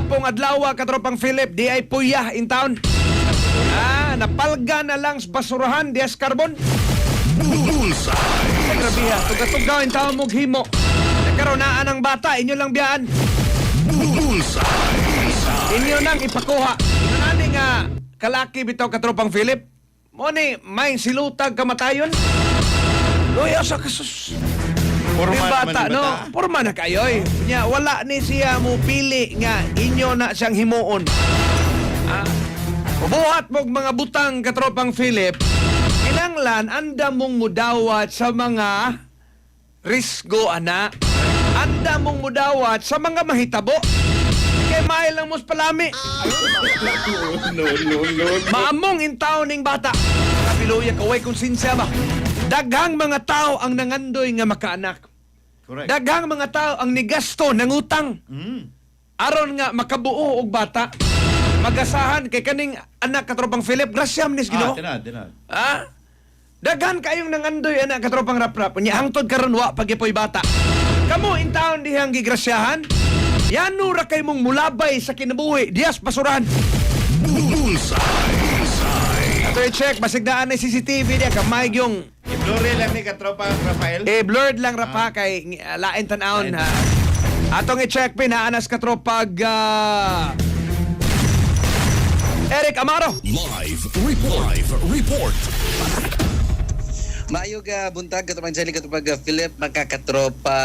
Gapong adlaw katropang Philip, di ay puya in town. Napalga na lang sa basurahan, dias karbon. Bullseye. Grabe ha, tuga-tugaw in town mong himo. Nagkaroonaan ng bata, inyo lang biyaan. Bullseye. Inyo nang ipakuha. Nani nga kalaki bitaw katropang Philip. Mo ni may silutag kamatayon. Luya sa kasus. Forma Yung bata, naman yung no? bata. Porma na kayo eh. Nya, wala ni siya mo pili nga inyo na siyang himuon. Buhat mong mga butang katropang Philip, kinanglan anda mong mudawat sa mga risgo, ana. Anda mong mudawat sa mga mahitabo. Kaya mahal lang mos palami. No. Maamong intaw ning bata. Kapiluya kaway konsensya ba? Daghang mga tao ang nangandoy nga makaanak. Correct. Daghang mga tao ang nigasto ng utang. Aron nga makabuo og bata. Magasahan kay kaning anak katropang Philip, grasyam nis Ginoo. Tinad. Daghan kayong nangandoy anak katropang rap-rap. Nya hangtod karon wa pagipoy bata. Kamo intaon dihang gigrasyahan. Yano ra kay mong mulabay sa kinabuhi, dias basurahan. Bullseye. Ato i-check, basigdaan na CCTV niya, kamay yung I-blurry lang ni katropa Rafael. blurred lang rapa kay lain tanawon ha. Atong i-check pinaanas katropag Eric Amaro. Live report. Maayog buntag katupang Jelly katupag Philip magkakatropa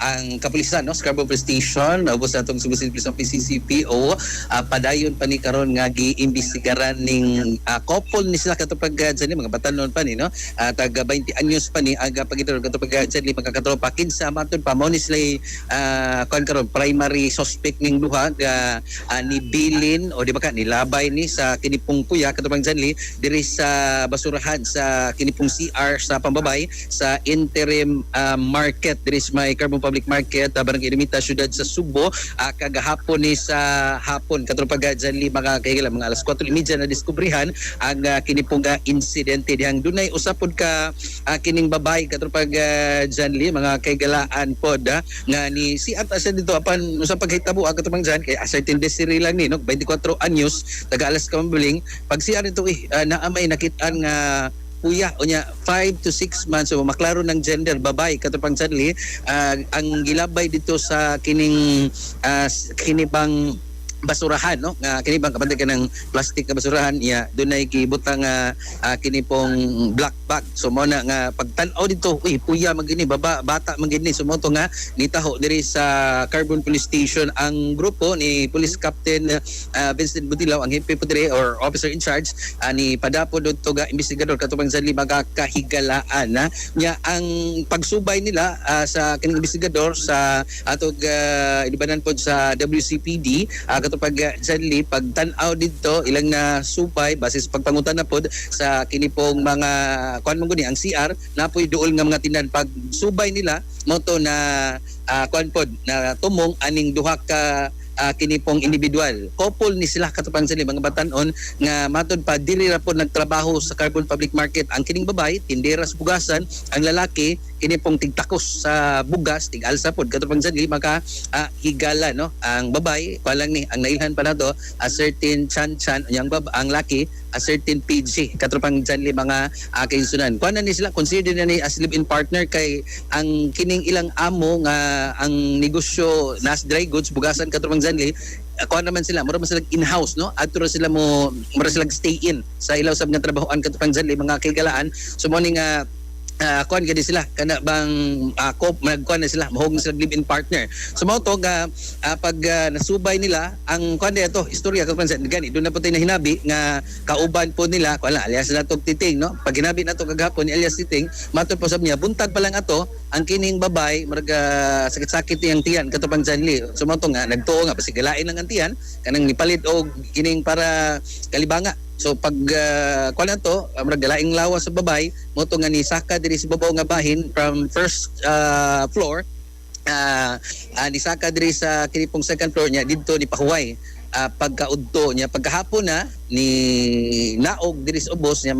ang kapulisan no Scarborough Police Station ubos natong Cebu City Police Office CCPO padayon pa ni karon nga giimbestigaran ning couple ni sila katupag Jelly mga batanon pa ni no taga 20 anyos pa ni aga pagidor katupag Jelly magkakatropa kinsa matud pa mo ni sila kon karon primary suspect ning duha ni Bilin o di ba ka nilabay ni sa kinipong puya katupang Jelly diri sa basurahan sa kinipong CR sa pambabay sa interim market diri sa may Carbon Public Market Barangay Ermita syudad sa Subo kagahapon ni sa hapon katropag Janli mga kahigala mga alas 4:30 na diskubrihan ang kinipong insidente dihang dunay usapod ka kining babay katropag Janli mga kahigalaan pod nga ni si Atasan dito apan usap paghitabo katropang Jan kay certain desiri lang ni no 24 anyos taga alas kamabiling pag siya nito naamay nakitaan nga puya o niya 5 to 6 months so maklaro ng gender babae katupang sadli ang gilabay dito sa kining kinibang basurahan no nga kini bang kapantay ka ng plastic na basurahan iya dunay gibutang kini pong black bag so mo na nga pagtan-aw dito puya magini bata magini so mo to nga nitaho diri sa Carbon Police Station ang grupo ni Police Captain Vincent Butilaw ang hepe po diri or officer in charge ni padapo dito ga investigador katubang sa lima ka kahigalaan nya ang pagsubay nila sa kining investigador sa atog ibanan pod sa WCPD pag sadly pagtan-aw dito ilang na supay basis pagpangutan na pod sa kinipong mga kuan mo guni ang CR napoy duol nga mga tinan pag subay nila moto na kuan pod na tumong aning duha ka kinipong individual couple ni sila katupang sila mga batanon nga matod pa dili ra po nagtrabaho sa Carbon Public Market ang kining babay tindera sa bugasan ang lalaki kinipong tigtakos sa bugas tig-alsa pod katupang sila maka higala no ang babay palang ni ang nailhan pa nato a certain chan ang laki a certain PG katupang sila mga kainsunan kuan ni sila consider na ni as live-in partner kay ang kining ilang amo nga ang negosyo nas dry goods bugasan katupang Janli kuan naman sila mura sila in-house no adto sila mura sila stay in sa ilaw sab nga trabahoan katupang Janli mga kaigalaan so mo ni nga kuan gani sila kana bang nagkuan na sila mahog sila live-in partner so mao to nga pag nasubay nila ang kuan dito istorya kapag gani doon na po tayo na hinabi nga kauban po nila kuan alias na tog titing no pag hinabi na to kagahapon ni alias titing matod po sab niya buntag pa lang ato ang kining babay murag sakit-sakit yang tiyan katupang Janli so mao to nga nagtuo nga pasigalain lang ang tiyan kanang nipalit og kining para kalibanga so pag kuan na to galaing lawas sa babay mo to nga ni saka diri sa babaw nga bahin from first floor ni saka diri sa kinipong second floor niya didto ni pahuway pagkaudto niya pagkahapon na ni naog diri sa ubos niya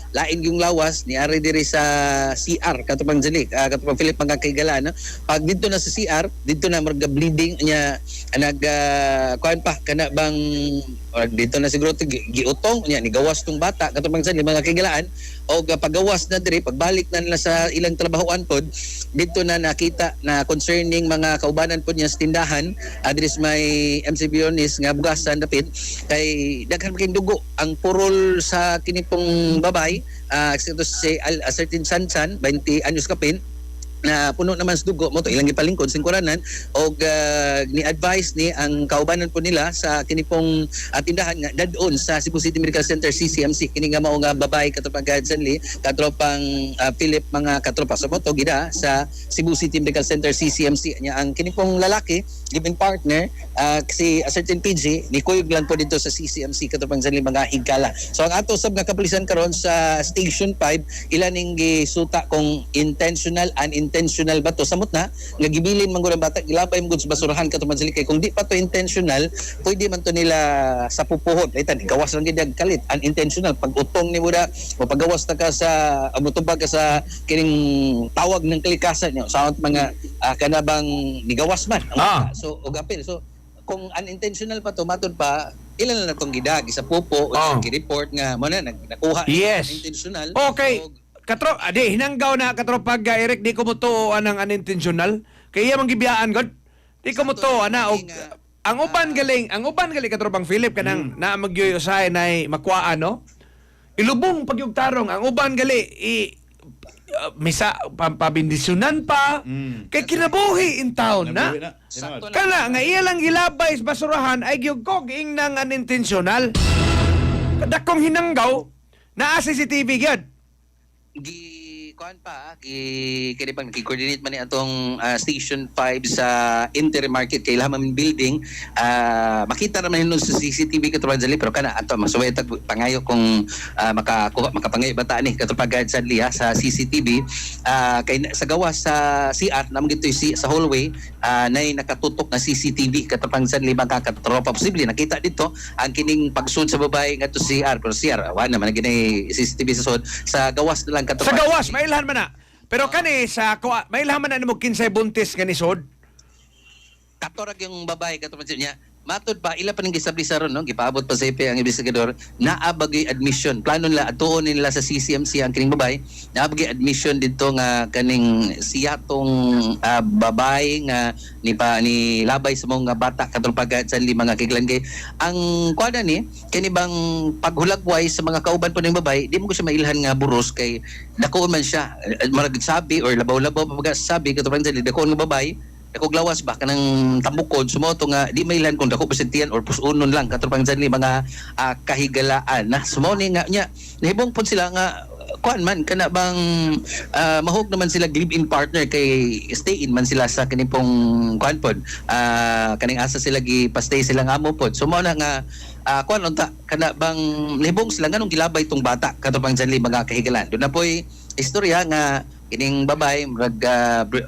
lain yung lawas ni ari diri sa CR katupang Jali katupang Philip mga kaigala no. Pag dito na sa CR dito na marga bleeding nya kuan pa kana bang dito na siguro giutong nya ni gawas tong bata katupang Jali mga kaigalaan o pagawas na diri pagbalik na nila sa ilang trabahoan pod dito na nakita na concerning mga kaubanan pod niya sa tindahan adres may MC Bionis nga bugasan dapit kay daghan kay dugo ang purol sa kinipong babay ito si certain Sansan 20 anyos kapin na puno naman sa dugo mo to ilang gipalingkod singkuranan og ni-advise ni ang kaubanan po nila sa kinipong tindahan nga dadon sa Cebu City Medical Center CCMC kini nga mao nga babae katropang Gadsanli katropang Philip mga katropa sa moto gida sa Cebu City Medical Center CCMC nya ang kinipong lalaki given partner si certain PG ni kuyog lang po dito sa CCMC katropang Gadsanli mga higala so ang ato sab nga kapulisan karon sa Station 5 ilaning gisuta kung intentional intentional ba to samot na nga gibilin man gud ang bata gilabay mo gud sa basurahan katong Gadsanli kay kung di pa to intentional pwede man to nila sa pupuhon itan gawas lang gid kalit unintentional pag utong ni muda o paggawas ta ka sa mutubag ka sa kining tawag ng kalikasan nyo sa mga kanabang nigawas man so og apil so kung unintentional pa to matod pa ilan na tong gidag sa pupo o gi-report nga mo na nakuha intentional okay hinanggaw na katropag Eric di ko mo to anang unintentional kaya mang gibiyaan god di ko mo to ana og ang uban galing katropang Philip kanang na magyoy usay nay makuha no ilubong pagyugtarong ang uban gali misa pampabindisyonan pa kay kinabuhi in town na kana nga iya lang gilabay sa basurahan ay gyugkog ing nang unintentional kadakong hinanggaw na CCTV gyud kuan pa kini pang coordinate man ni atong Station 5 sa Intermarket kay Laman building makita naman nun sa CCTV katulad Gadsanli pero kana ato masuway pangayo kung makapangayo bata ni katulad Gadsanli sa CCTV kay sa gawas sa CR namang gito sa hallway nay nakatutok na CCTV katulad Gadsanli mga katropa posible nakita dito ang kining pagsud sa babae ngadto CR pero CR wa naman gini CCTV sa sud sa gawas na lang katulad sa gawas mailhan man na. Pero kani sa mailhan man na mo kinsay buntis kani sod. Katorag yung babae katulad niya. Matod pa ila pa ning gisabli ron no gipaabot pa sa IP ang investigador naabagay admission plano nila atuon nila sa CCMC ang kining babae naabagay admission dito nga kaning siyatong babae nga ni labay sa mga bata katulad sa mga kiglan kay ang kuada ni kini bang paghulagway sa mga kauban po ning babae di mo ko siya mailhan nga buros kay dakoon man siya marag sabi or labaw-labaw pag sabi katulad sa dakoon nga babae ako glawas ba kanang tambukod sumoto nga di mailan kung dako percentian or pusunon lang katulad Gadsanli mga kahigalaan na sumoni nga nya nahibong pud sila nga kuan man kana bang mahog naman sila live-in partner kay stay in man sila sa kining pong kuan pod kaning asa sila gi-stay sila nga amo pod so mao na nga kuan unta kana bang nahibong sila nganong gilabay tong bata katulad Gadsanli mga kahigalaan do na poy istorya nga kining babae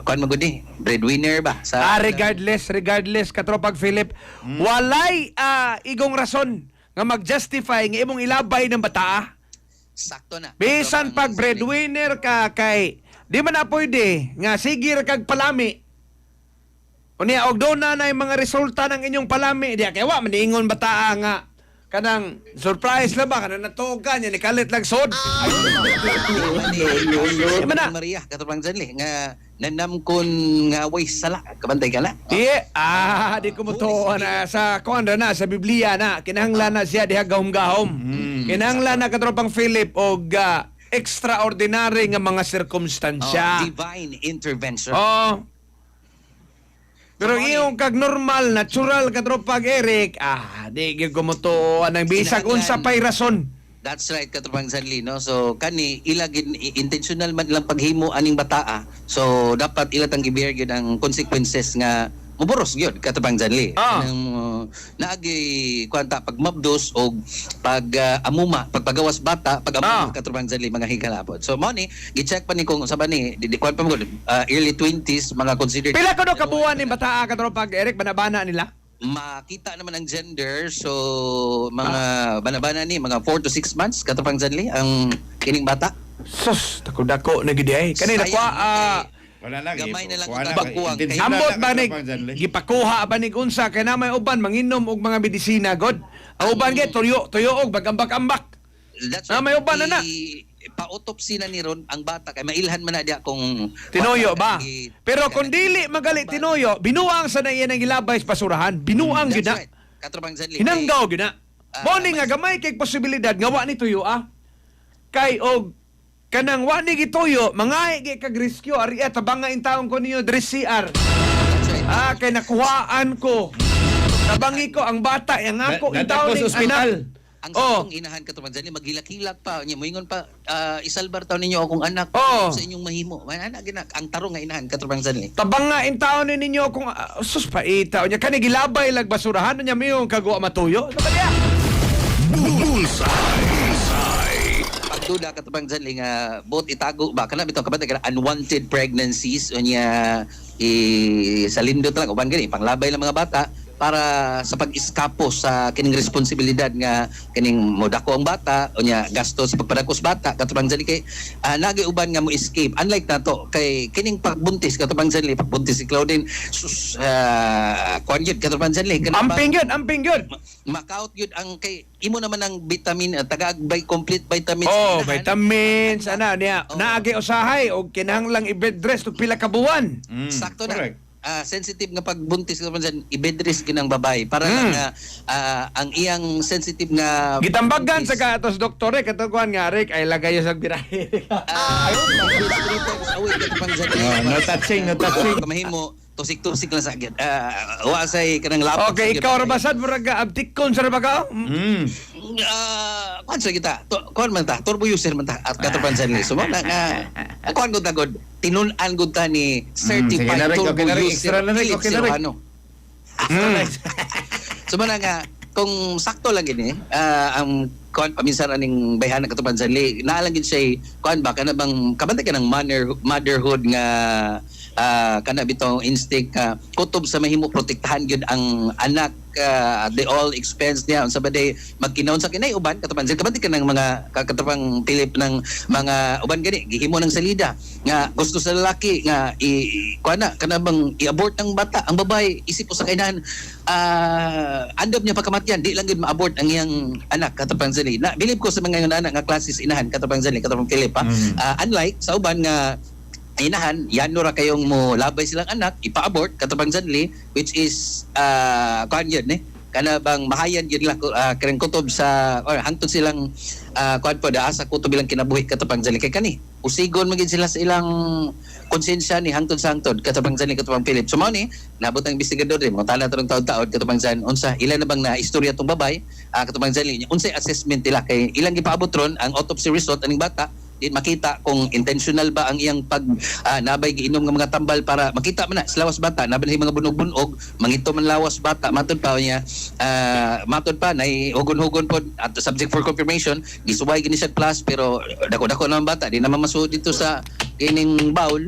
kuan magud ni breadwinner ba sa regardless katropag Philip walay igong rason nga mag-justify nga imong ilabay ng bata sakto na bisan pag breadwinner ka kay di man na pwede nga sigir kag palami unya og do na mga resulta ng inyong palami di kay wa man ingon bata nga kanang surprise la ba kanang natugan yan ikalit lang sod Maria katulad Gadsanli nga nanam kun nga way sala kabantay ka na di ko mo to na sa kuan na sa Biblia na kinahanglan na siya diha gahom-gahom kinahanglan na katropang Philip og extraordinary nga mga sirkumstansya divine intervention pero iyong kag normal, natural katropag Eric, di gyud ko mo to anang bisag unsa pay rason. That's right, katropang Gadsanli, no? So, kani, ilagin, intentional man lang paghimo aning bataa. So, dapat ilatang gibear yun ang consequences nga muburos yun, katropang Gadsanli. Naagi, kwanta, pag mabdos o pag amuma, pagpagawas bata, pag amuma, katropang Gadsanli, mga higalapod. So, mo ni, gi-check pa ni kung sabi ni, kwan pa mo, early 20s, mga considered. Pila ko no kabuan ni bataa katropag Eric, banabana nila? makita naman ang gender, so mga banabana ni mga 4 to 6 months katapang Janli ang kining bata. Sus, dako-dako na gid ay. Kanina Sayang, kwa Wala na. Gamay na lang kuha ang na, pagkuwang. intentional ambot na ba ni katropang Janli. gipakuha ba ni unsa kay na may uban manginom og mga medisina god. Ang uban gay tuyo og bagambak-ambak. That's may uban na na. Pa-autopsy na ni Ron ang bata kay mailhan man na diya kung Tinuyo ba? i- Pero kung dili magali tinuyo, binuang sa na iyan ang ilabay sa basurahan. Binuang That's gid na. right. Katapang Janli. Hinanggaw gid na. Ah, Mo ni nga gamay kay posibilidad nga wa ni tuyo Kay og kanang wa ni gituyo, mangahi kay kag rescue ari tabanga in taon ko niyo dress CR. That's right. Kay nakuhaan ko. Tabangi ko ang bata ang ako in taon ning anak. Ang sakong inahan katapang Janli maghilak-hilak pa nya moingon pa isalbar taw ninyo akong anak Oh. sa inyong mahimo. Ana gina ang tarong nga inahan katapang Janli. Tabanga in taon ni ninyo kung sus paita nya kani gilabay lag basurahan nya miyong kagwa matuyo. Ano ba diya? Bullseye. Pagduda katapang Janli nga both itago ba kana bitaw kabantay kana unwanted pregnancies unya sa lindot lang uban gani panglabay ng mga bata para sa pag-iskapo sa kining responsibilidad nga kining modako ang bata unya gasto sa pagpadakos bata katapang Janli kay nagay uban nga mo escape unlike nato kay kining pagbuntis katapang Janli pagbuntis si Claudine sus kuan gyud katapang Janli Amping yun. makaut yun ang kay imo naman ang vitamin taga complete vitamins Oh, inahan. vitamins ana niya. Oh. Naagi usahay og kinahanglang i-bed rest og pila ka buwan. Sakto correct. na. Sensitive nga pagbuntis ka man dyan, i-bedrest ginang babae para lang nga ang iyang sensitive nga Gitambagan buntis. sa katos doktore katagwan nga Rick ay lagay sa birahe. Ayun, away ka pang dyan. No touching, no touching. Kamahimo, tusik-tusik lang sa agad. Wasay ka ng lapot. Okay, ikaw rabasad murag abtikon sa ba ka? Kuan sa kita, kuan man ta, turbo user man ta at katapan sa ni. Sumo na nga. Kuan gud tagod, tinun-an gud ta ni sige certified na rin, turbo okay na rin, user. extra na rin, Philips okay na rin. Silvano. Sumo na nga, kung sakto lang gini, ang kuan paminsan aning bayhan katapan sa li, naalang gid siya kuan ba kana bang kabantay ka ng motherhood nga kana bitong instinct kutob sa mahimo protektahan gyud ang anak at the all expense niya unsa ba day magkinaon sa kinay uban katapan kabantay ka ng mga katapang Philip ng mga uban gani gihimo ng salida nga gusto sa lalaki nga kuana kana bang i-abort ang bata ang babae isip po sa kainahan andam niya pagkamatyan di lang gid ma-abort ang iyang anak katapang Zali na bilib ko sa mga anak nga klases inahan katapang Zali katapang Philip unlike sa uban nga inahan, yan ra kayong mo labay silang anak, ipa-abort, katapang Janli, which is, kuhan yun kana bang mahayan yun lang, karang kutob sa, or hangtod silang, kuhan po, sa kutob ilang kinabuhi, katapang Janli, kay kani, usigon magin sila sa ilang konsensya ni hangtod sa hangtod, katapang Janli, katapang Philip. So, mo ni, nabot ang investigador rin, mga tala tarong taon-taon, katapang Jan, unsa, ilan na bang na istorya tong babay, katapang Janli, unsay assessment nila, kay ilang gipaabot ron, ang autopsy result, aning bata, di makita kung intentional ba ang iyang pag nabay giinom ng mga tambal para makita man na sa lawas bata nabay mga bunog-bunog mangito man lawas bata matod pa niya matod pa nay hugon-hugon pod at subject for confirmation gisuway gini siya plus pero dako-dako naman bata di naman masuod dito sa kining bowl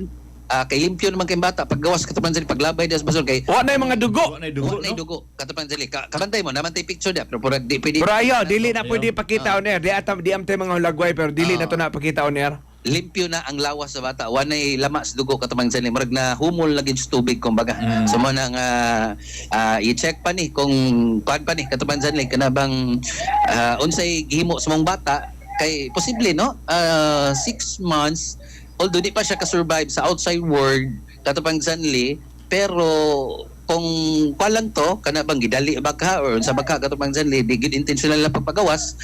kay limpyo naman kay bata paggawas katapan sa paglabay das basol kay Wa na yung mga dugo. Wala na dugo, nay no? dugo katapan sa kabantay mo naman tay picture da pero pura di pwede Pero ayo, dili na pwede pakita on air. Di amtay mga hulagway pero dili na to na pakita on air. limpyo na ang lawas sa bata wanay lamas dugo katamang sa murag na humol lagi sa tubig kumbaga so mo nang i-check pa ni kung kuan pa ni katamang sa kana bang unsay gihimo sa mong bata kay posible no 6 months although di pa siya ka-survive sa outside world katamang Zanli pero kung palang to kana bang gidali baka or sa baka katupang Zanli di gid intentional lang pagpagawas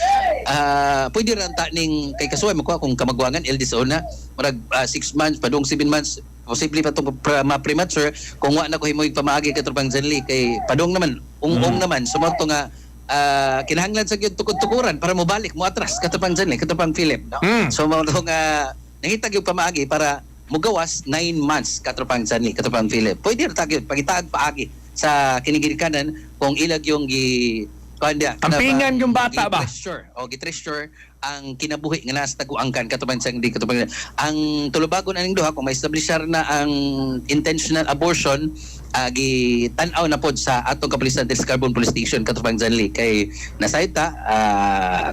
pwede ra ta ning kay kasuway mo kung kamagwangan eldest una murag 6 months padung 7 months posible pa to ma-premature kung wa na ko himoy pamaagi katupang Zanli kay padung naman naman sumoto nga kinahanglan sa gyud tukod-tukuran para mo balik mo atras katupang Zanli katupang Philip no? So mo nga nangita gyud pamaagi para mugawas 9 months katropang Zanli katropang Philip pwede ra tagid pangitaag paagi sa kinigirikanan kung ilag yung kanda Ampingan yung bata ba? Gitreasure ang kinabuhi nga nasa taguangkan katupang Zanli katupang ang tulubagon aning duha kung ma-establishar na ang intentional abortion gitanaw na pod sa atong kapulisan sa Carbon Police Station katupang Janli kay nasayta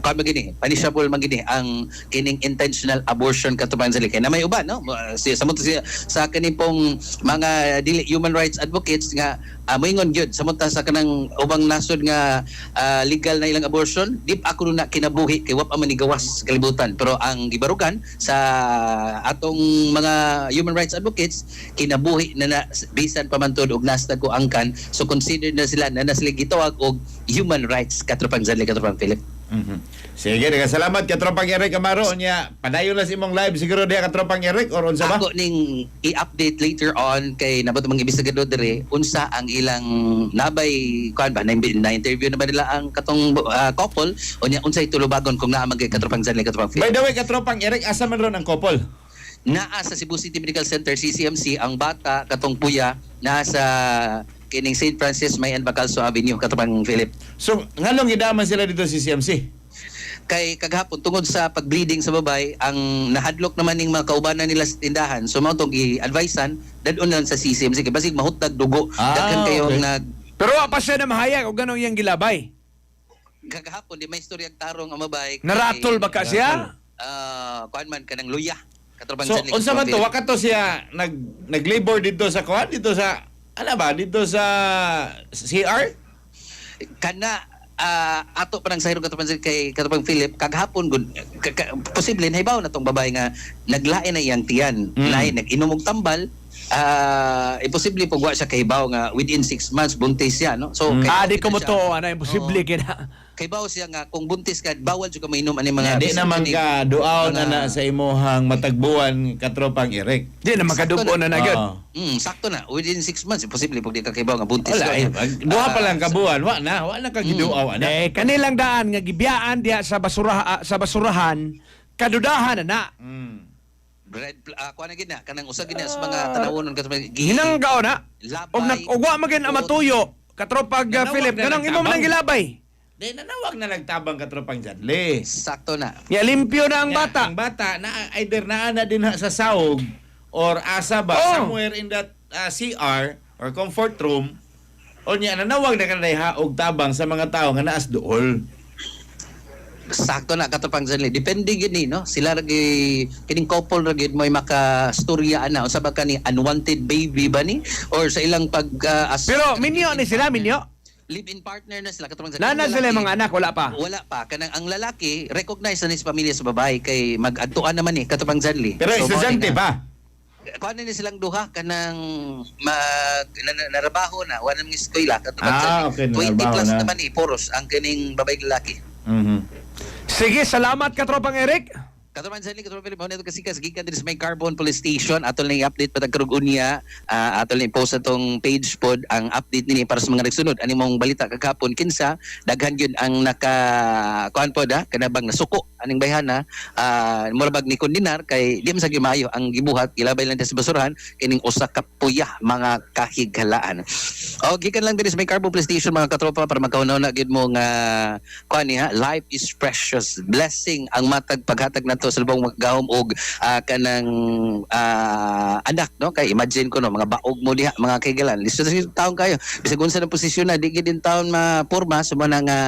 kuan magini punishable magini ang kining intentional abortion katupang Janli kay na may uban no sa kaning pong mga dili human rights advocates nga moingon gyud samunta sa kanang ubang nasod nga legal na ilang abortion dip ako na kinabuhi kay wa pa man ni gawas sa kalibutan pero ang gibarugan sa atong mga human rights advocates kinabuhi na bisan pa man tud og nasta ko angkan so consider na sila na sila gitawag og human rights katropang Janli katropang Philip. Sige, salamat katropang Eric Amaro nya. Padayon na si imong live siguro diha katropang Eric or unsa ba? Ako ning i-update later on kay nabato mga investigador dire unsa ang ilang nabay kuan ba na interview na ba nila ang katong couple unya unsay tulubagon kung naa magay katropang Janli katropang By Philip. the way, katropang Eric, asa man ron ang couple? Naa sa Cebu City Medical Center CCMC ang bata katong puya nasa kining St. Francis May and Bacalso Avenue katupang Philip. So, nganong gidaman sila dito si CMC? Kay kaghapon tungod sa pag-bleeding sa babay ang nahadlok naman ning mga kaubanan nila sa tindahan so mao tong i-advisean dadon lang sa CCMC kay basig mahutag dugo daghan kayong okay. Pero wa pa siya na mahayag o ganong iyang gilabay. Kagahapon di may istoryang tarong ang babay. Naratol ba ka siya? Kuan man kanang luya. Katupang So, Janli, unsa man to? Philip. Wakato siya nag-labor dito sa kuan dito sa ano ba? Dito sa CR? Kana ato pa nang sahiro katupang Philip kaghapon gud posible nahibaw na tong babae nga naglain na iyang tiyan lain nag-inom og tambal imposible pug wa siya kahibaw nga within 6 months buntis siya no so Di ko mo to, imposible kina. kahibaw siya nga kung buntis ka bawal jud ka mainom ani mga Di naman ka duaw na na sa imuhang matagbuan katropang Eric. Di na makadugo na na gyud. sakto na within 6 months imposible pug di ka kahibaw nga buntis Wala, ka duha pa lang kabuan. Wa na ka giduaw ana. Kanilang daan nga gibiyaan diha sa basurahan, kadudahan na. red kuan na gid na kanang usa gid na sa mga tanawonon katupang Hinanggaw na. Og labay ugwa magin amatuyo. Katropag Nanawag Philip, na ganong imo nagtabang. man gilabay. Di nanawag na nagtabang katropang Janli. sakto na Ya limpyo na ang Nya, bata. Ang bata na either naana din ha sa sahog or asa ba Oh. somewhere in that CR or comfort room o niya nanawag na kanay haog tabang sa mga tao nga naas dool. sakto na katupang Janli depende gid ni no sila ragi kining couple ragi mo makastorya ana usa ba kani unwanted baby ba ni or sa ilang pag Pero minyo ni sila, minyo. live-in partner na sila katupang Janli Nana Ang sila lalaki, mga anak, wala pa. wala pa kanang ang lalaki recognize na ni sa pamilya sa babae kay mag-adtuan naman ni katupang Janli Pero So, estudyante mao ba? kuan ni silang duha kanang narabaho na wala nang eskwela katupang Ah, Janli okay, 20 narabaho plus na. naman ni poros ang kining babae lalaki. Sige, salamat katropang Eric. Katupang Janli, katupang Philip, ako nito kasi gikan din sa may Carbon Police Station. Atol na i-update pa tagkarug unya. Atol na i-post atong page pod ang update nini para sa mga nagsunod. Ani mong balita kagapon kinsa daghan yun ang kuan pod kanabang nasuko aning bayhana murabag ni kondinar kay di man sa gimayo ang gibuhat ilabay lang sa basurahan kining usa ka puya mga kahighalaan. O gikan lang din sa may Carbon Police Station mga katropa para magkaunaw na gid mo nga kuan ni life is precious. Blessing ang matag paghatag nato sa lubong magahom og kanang anak no kay imagine ko no mga baog mo diha mga kaigalan listo sa taon kayo bisag unsa ng posisyon na di gid din taon mapurma sa mga nga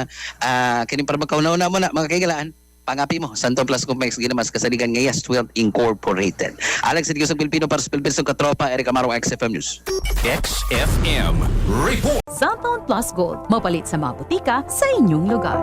kining para magkaunaw na mo na mga kaigalaan pangapi mo Santo Plus Complex ginamas kasaligan nga Yes 12 Incorporated. Alex Edgar sa Pilipino para sa Pilipino katropa Eric Amaro XFM News. XFM Report. Santon Plus Gold, mapalit sa mga butika sa inyong lugar.